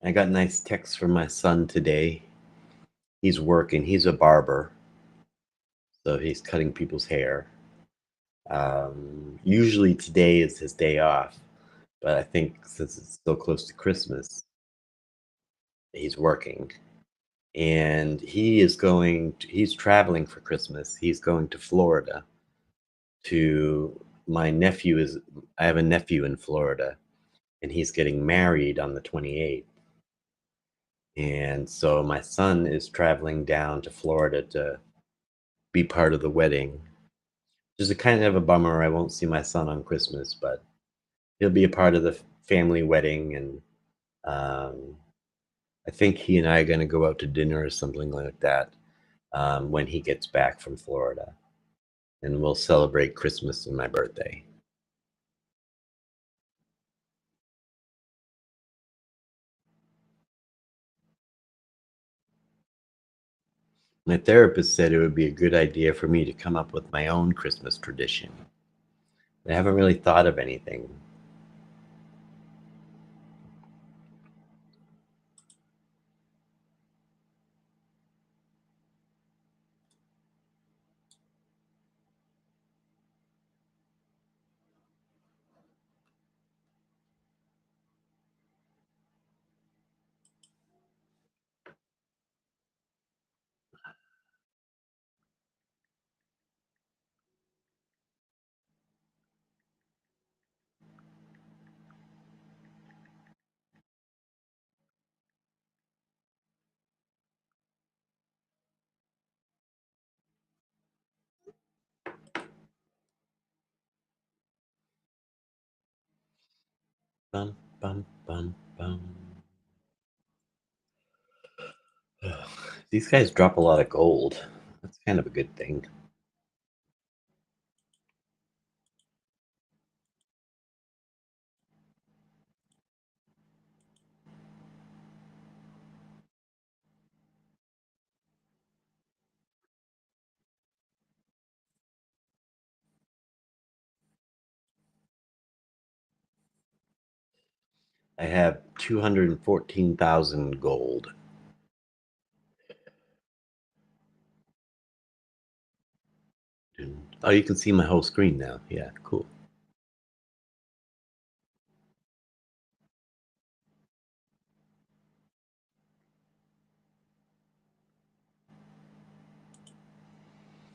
I got nice texts from my son today. He's working. He's a barber, so he's cutting people's hair. Usually today is his day off, but I think since it's so close to Christmas, he's working. And he's traveling for Christmas. He's going to Florida to my nephew is I have a nephew in Florida, and he's getting married on the 28th. And so my son is traveling down to Florida to be part of the wedding. Which is a kind of a bummer. I won't see my son on Christmas, but he'll be a part of the family wedding, and um, I think he and I are going to go out to dinner or something like that when he gets back from Florida, and we'll celebrate Christmas and my birthday. My therapist said it would be a good idea for me to come up with my own Christmas tradition. I haven't really thought of anything. Bum, bum, bum, bum. These guys drop a lot of gold. That's kind of a good thing. I have 214,000 gold. Oh, you can see my whole screen now. Yeah, cool.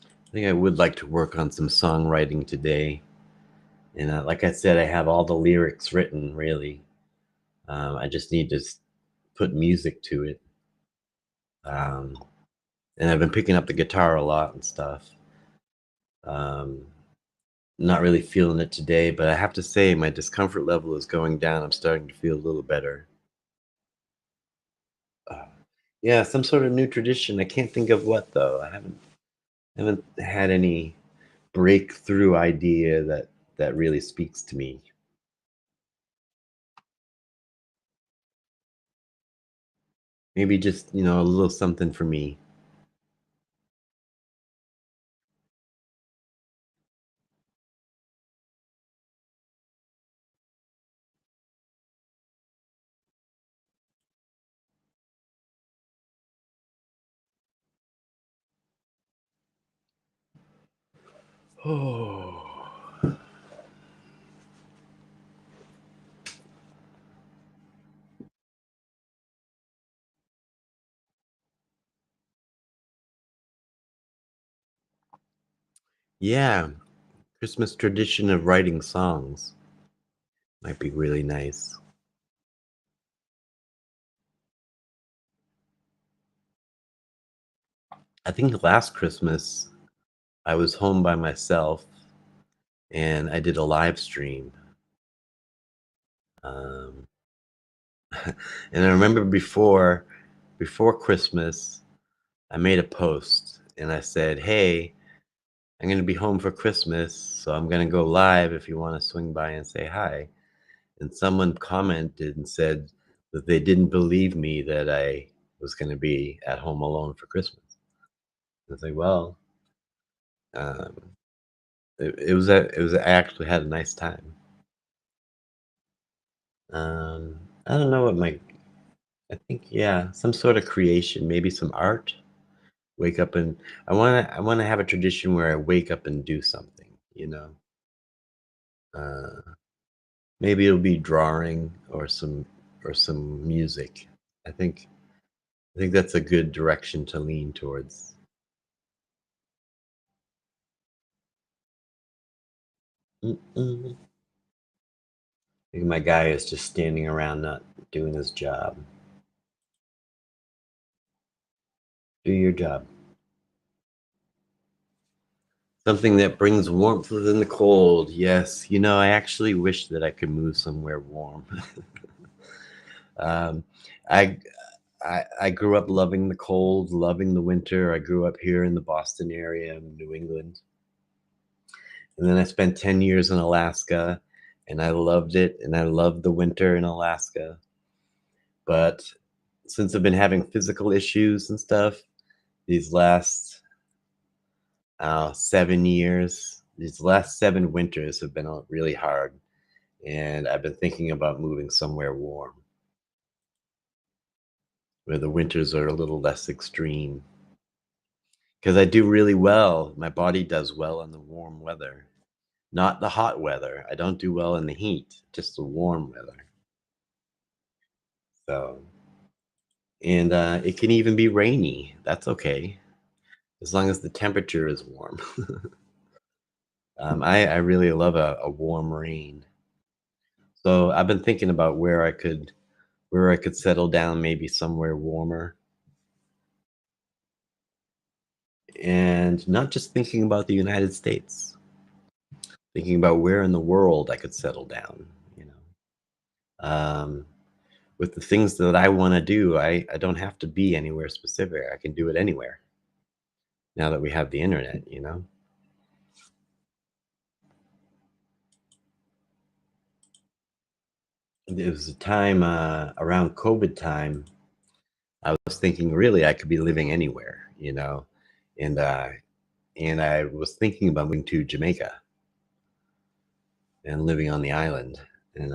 I think I would like to work on some songwriting today. And like I said, I have all the lyrics written, really. I just need to put music to it. Um, and I've been picking up the guitar a lot and stuff. Um, not really feeling it today, but I have to say my discomfort level is going down. I'm starting to feel a little better. Uh, yeah, some sort of new tradition. I can't think of what though. I haven't had any breakthrough idea that really speaks to me. Maybe just, a little something for me. Oh. Yeah, Christmas tradition of writing songs might be really nice. I think last Christmas I was home by myself and I did a live stream. Um, and I remember before Christmas, I made a post and I said, "Hey, I'm gonna be home for Christmas, so I'm gonna go live if you want to swing by and say hi." And someone commented and said that they didn't believe me that I was going to be at home alone for Christmas. I was like, well, um, I actually had a nice time. I don't know what my I think, yeah, some sort of creation, maybe some art. Wake up and I wanna have a tradition where I wake up and do something, you know? Uh, maybe it'll be drawing or some music. I think I think that's a good direction to lean towards. Mm-mm. I think my guy is just standing around not doing his job. Do your job. Something that brings warmth within the cold. Yes, I actually wish that I could move somewhere warm. Um, I I grew up loving the cold, loving the winter. I grew up here in the Boston area, in New England, and then I spent 10 years in Alaska, and I loved it, and I loved the winter in Alaska. But since I've been having physical issues and stuff, these last 7 years, these last 7 winters have been really hard, and I've been thinking about moving somewhere warm where the winters are a little less extreme. Because I do really well. My body does well in the warm weather, not the hot weather. I don't do well in the heat, just the warm weather. So, and it can even be rainy. That's okay, as long as the temperature is warm. I really love a warm rain. So I've been thinking about where I could settle down, maybe somewhere warmer, and not just thinking about the United States, thinking about where in the world I could settle down. You know, with the things that I want to do, I don't have to be anywhere specific. I can do it anywhere now that we have the internet. There was a time around COVID time, I was thinking really I could be living anywhere, and I was thinking about moving to Jamaica and living on the island, and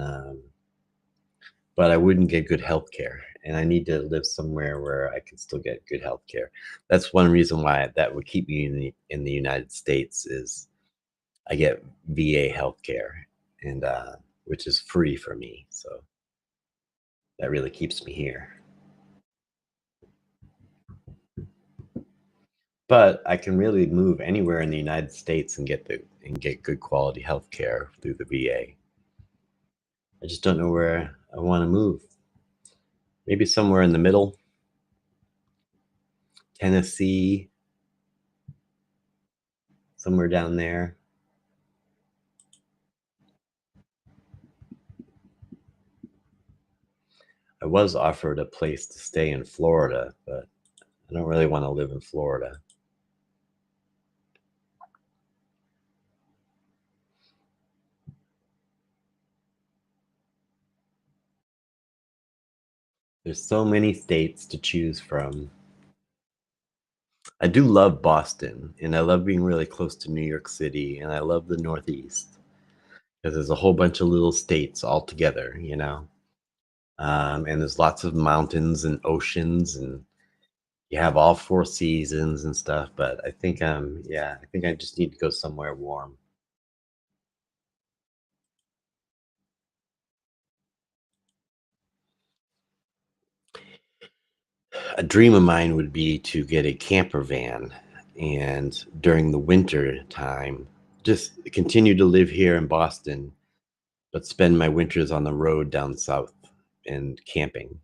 but I wouldn't get good health care, and I need to live somewhere where I can still get good health care. That's one reason why that would keep me in the United States is I get VA healthcare, and which is free for me. So that really keeps me here. But I can really move anywhere in the United States and get good quality healthcare through the VA. I just don't know where I want to move. Maybe somewhere in the middle, Tennessee, somewhere down there. I was offered a place to stay in Florida, but I don't really want to live in Florida. There's so many states to choose from. I do love Boston, and I love being really close to New York City, and I love the Northeast because there's a whole bunch of little states all together. And there's lots of mountains and oceans, and you have all four seasons and stuff. But yeah, I think I just need to go somewhere warm. A dream of mine would be to get a camper van, and during the winter time, just continue to live here in Boston, but spend my winters on the road down south and camping.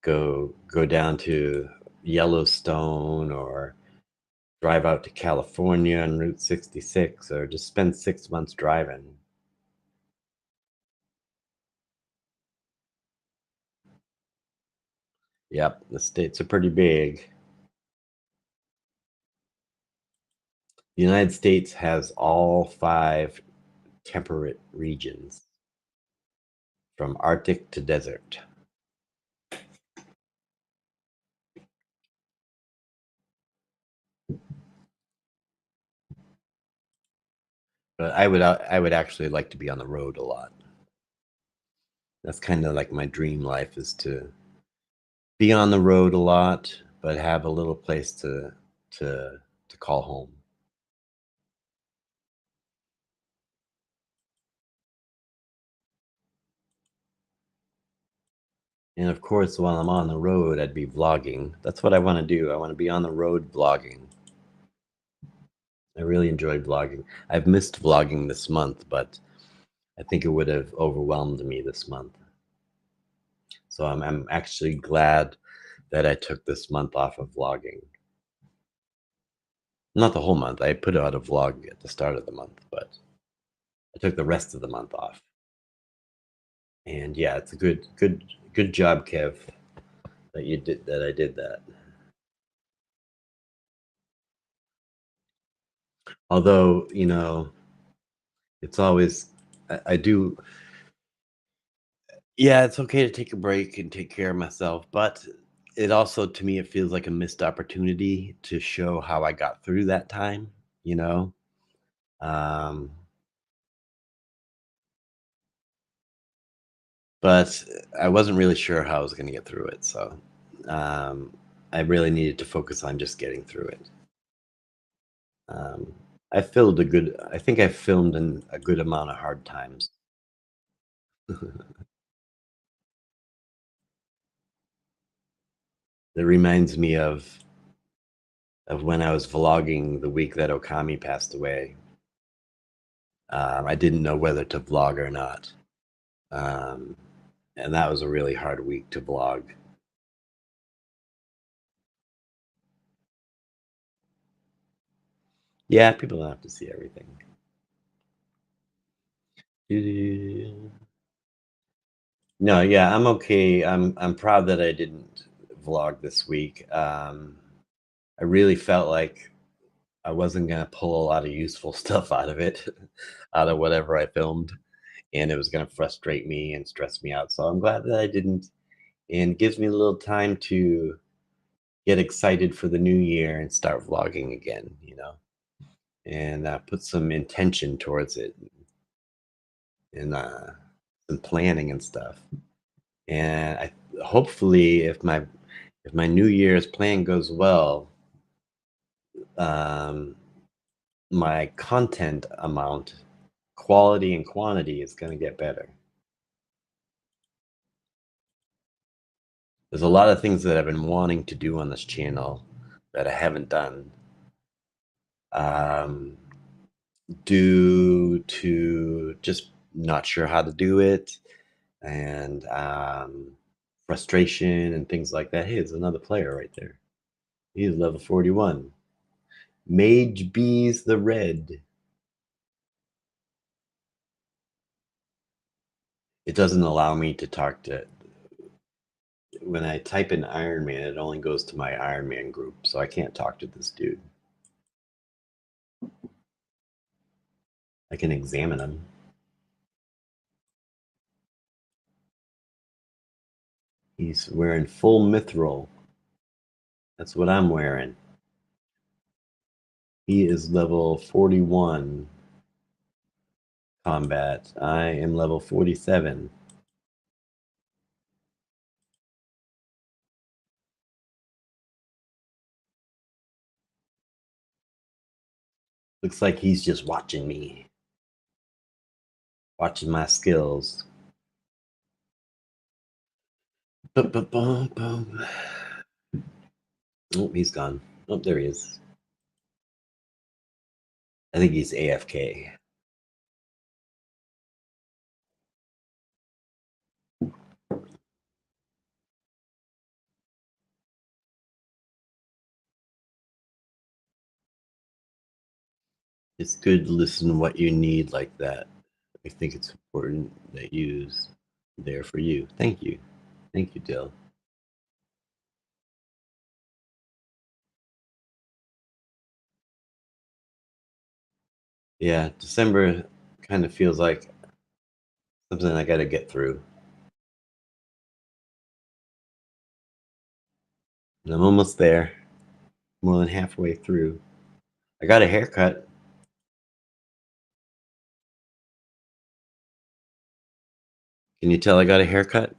Go down to Yellowstone or drive out to California on Route 66 or just spend 6 months driving. Yep, the states are pretty big. The United States has all 5 temperate regions from Arctic to desert. But I would actually like to be on the road a lot. That's kinda like my dream life is to be on the road a lot, but have a little place to to call home. And of course, while I'm on the road, I'd be vlogging. That's what I wanna do. I wanna be on the road vlogging. I really enjoy vlogging. I've missed vlogging this month, but I think it would have overwhelmed me this month. So I'm actually glad that I took this month off of vlogging. Not the whole month. I put out a vlog at the start of the month, but I took the rest of the month off. And yeah, it's a good job, Kev, that you did that I did that. Although, it's always I do yeah, it's okay to take a break and take care of myself, but it also to me it feels like a missed opportunity to show how I got through that time, you know? Um, but I wasn't really sure how I was gonna get through it, so, um, I really needed to focus on just getting through it. Um, I think I filmed in a good amount of hard times. It reminds me of when I was vlogging the week that Okami passed away. I didn't know whether to vlog or not, um, and that was a really hard week to vlog. Yeah, people don't have to see everything. Doo-doo. No, yeah, I'm okay. I'm proud that I didn't vlog this week. I really felt like I wasn't gonna pull a lot of useful stuff out of it, out of whatever I filmed, and it was gonna frustrate me and stress me out. So I'm glad that I didn't, and it gives me a little time to get excited for the new year and start vlogging again, and put some intention towards it and some planning and stuff. And hopefully, if my New Year's plan goes well, um, my content amount, quality and quantity, is going to get better. There's a lot of things that I've been wanting to do on this channel that I haven't done. Um, due to just not sure how to do it and frustration and things like that. Hey, there's another player right there. He's level 41. Mage B's the Red. It doesn't allow me to talk to. When I type in Iron Man, it only goes to my Iron Man group, so I can't talk to this dude. I can examine him. He's wearing full mithril. That's what I'm wearing. He is level 41 combat. I am level 47. Looks like he's just watching me, watching my skills. Bum. Oh, he's gone. Oh, there he is. I think he's AFK. It's good to listen to what you need like that. I think it's important that you's there for you. Thank you. Thank you, Dill. Yeah, December kind of feels like something I got to get through. And I'm almost there, more than halfway through. I got a haircut. Can you tell I got a haircut?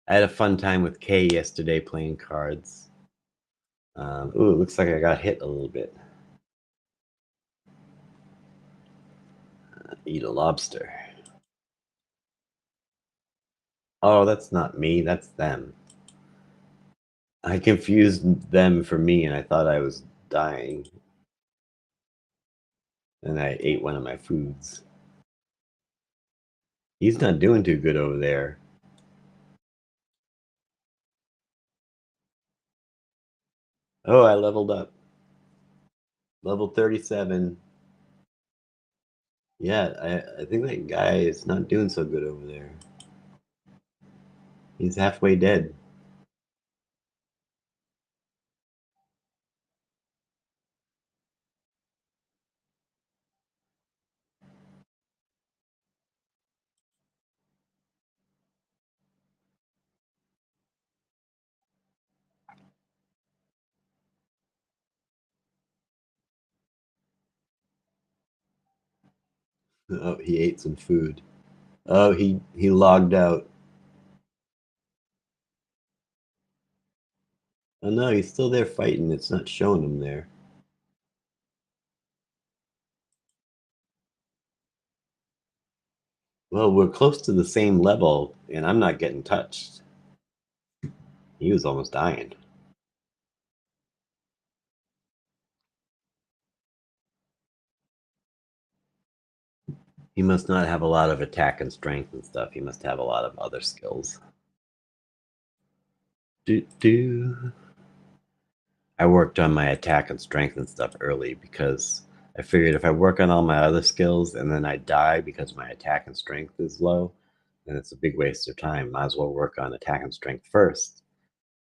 I had a fun time with Kay yesterday playing cards. Ooh, it looks like I got hit a little bit. Eat a lobster. Oh, that's not me. That's them. I confused them for me, and I thought I was dying. And I ate one of my foods. He's not doing too good over there. Oh, I leveled up. Level 37. Yeah, I think that guy is not doing so good over there. He's halfway dead. Oh, he ate some food. Oh, he logged out. Oh no, he's still there fighting. It's not showing him there. Well, we're close to the same level, and I'm not getting touched. He was almost dying. He must not have a lot of attack and strength and stuff. He must have a lot of other skills. Do do. I worked on my attack and strength and stuff early because I figured if I work on all my other skills and then I die because my attack and strength is low, then it's a big waste of time. Might as well work on attack and strength first.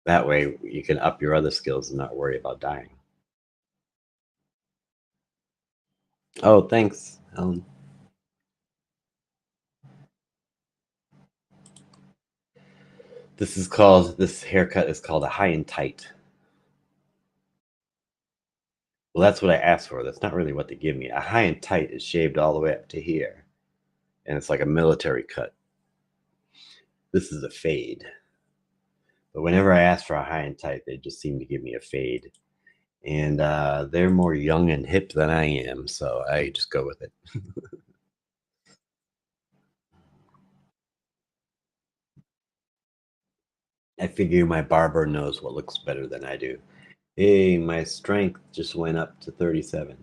That way you can up your other skills and not worry about dying. Oh, thanks, Helen. This haircut is called a high and tight. Well, that's what I asked for. That's not really what they give me. A high and tight is shaved all the way up to here, and it's like a military cut. This is a fade. But whenever I ask for a high and tight, they just seem to give me a fade. And they're more young and hip than I am, so I just go with it. I figure my barber knows what looks better than I do. Hey, my strength just went up to 37.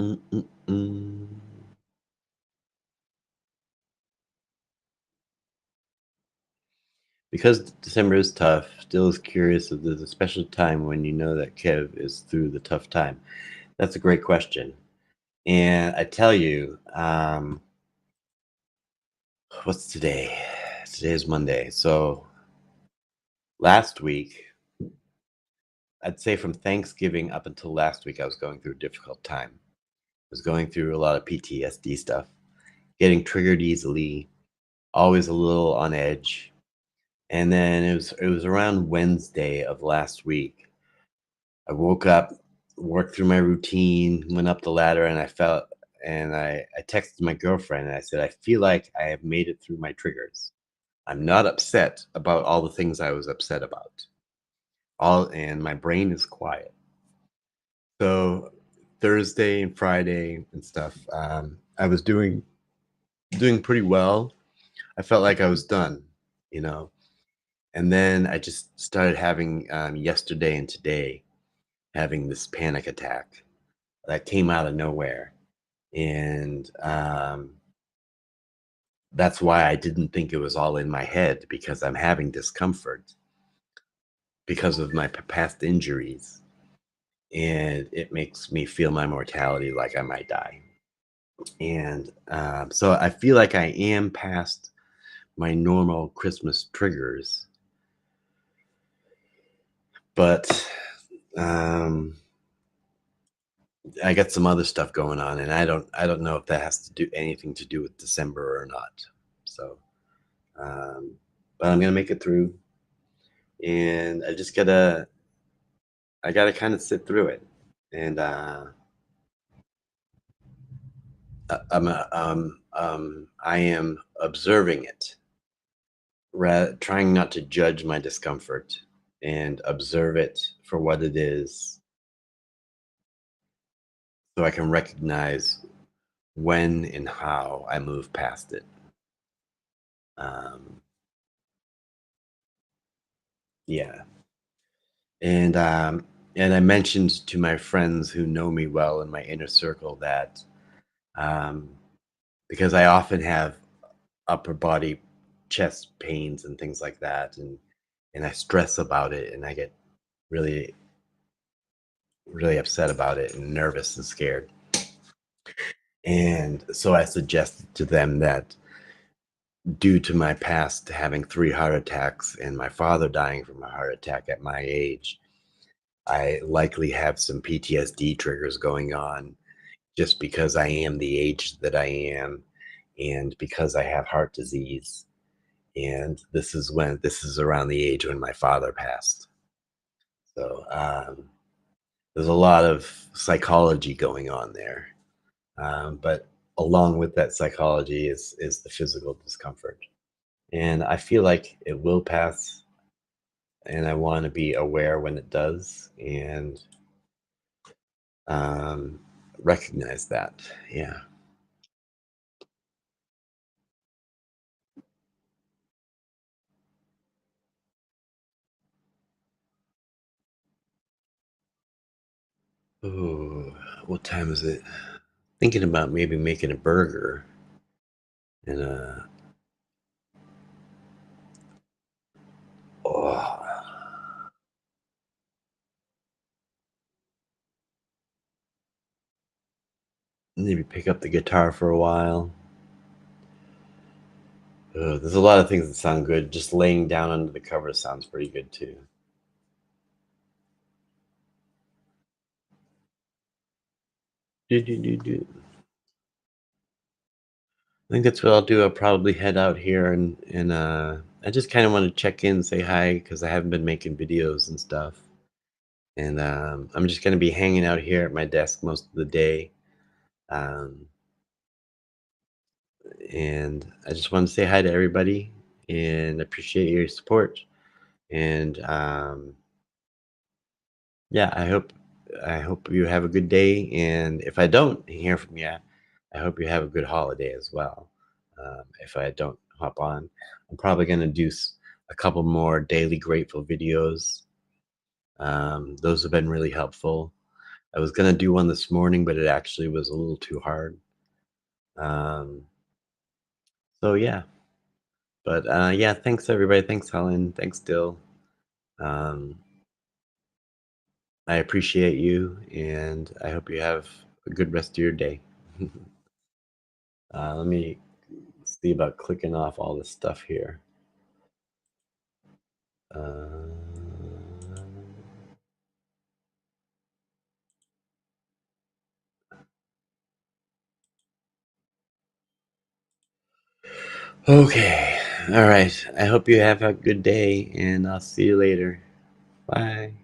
Mm-mm-mm. Because December is tough, still is curious if there's a special time when you know that Kev is through the tough time. That's a great question. And I tell you, what's today? Today is Monday. So last week, I'd say from Thanksgiving up until last week, I was going through a difficult time. I was going through a lot of PTSD stuff, getting triggered easily, always a little on edge. And then it was around Wednesday of last week. I woke up, worked through my routine, went up the ladder, and I texted my girlfriend and I said, I feel like I have made it through my triggers. I'm not upset about all the things I was upset about. And my brain is quiet. So Thursday and Friday and stuff, I was doing pretty well. I felt like I was done, you know. And then I just started having yesterday and today having this panic attack that came out of nowhere, and that's why I didn't think it was all in my head because I'm having discomfort because of my past injuries, and it makes me feel my mortality like I might die. And so I feel like I am past my normal Christmas triggers, but um, I got some other stuff going on, and I don't know if that has to do anything to do with December or not. So, but I'm gonna make it through. and I gotta kind of sit through it, and I am observing it, trying not to judge my discomfort and observe it for what it is, so I can recognize when and how I move past it. Um, yeah, and I mentioned to my friends who know me well in my inner circle that um, because I often have upper body chest pains and things like that, and I stress about it, and I get really really upset about it and nervous and scared. And so I suggested to them that due to my past having 3 heart attacks and my father dying from a heart attack at my age, I likely have some PTSD triggers going on just because I am the age that I am and because I have heart disease. And this is around the age when my father passed. So there's a lot of psychology going on there. But along with that psychology is the physical discomfort. And I feel like it will pass, and I want to be aware when it does and um, recognize that. Yeah. Oh, what time is it? Thinking about maybe making a burger and oh, maybe pick up the guitar for a while. There's a lot of things that sound good. Just laying down under the covers sounds pretty good too. Do, do, do, do. I think that's what I'll do. I'll probably head out here and I just kind of want to check in, say hi because I haven't been making videos and stuff. And I'm just gonna be hanging out here at my desk most of the day. Um, and I just want to say hi to everybody and appreciate your support. And yeah, I hope you have a good day. And if I don't hear from you, I hope you have a good holiday as well. If I don't hop on, I'm probably gonna do a couple more daily grateful videos. Those have been really helpful. I was gonna do one this morning, but it actually was a little too hard. Um, so yeah, but yeah, thanks everybody. Thanks Helen. Thanks Dill. Um, I appreciate you, and I hope you have a good rest of your day. Let me see about clicking off all this stuff here. Uh, okay. All right. I hope you have a good day, and I'll see you later. Bye.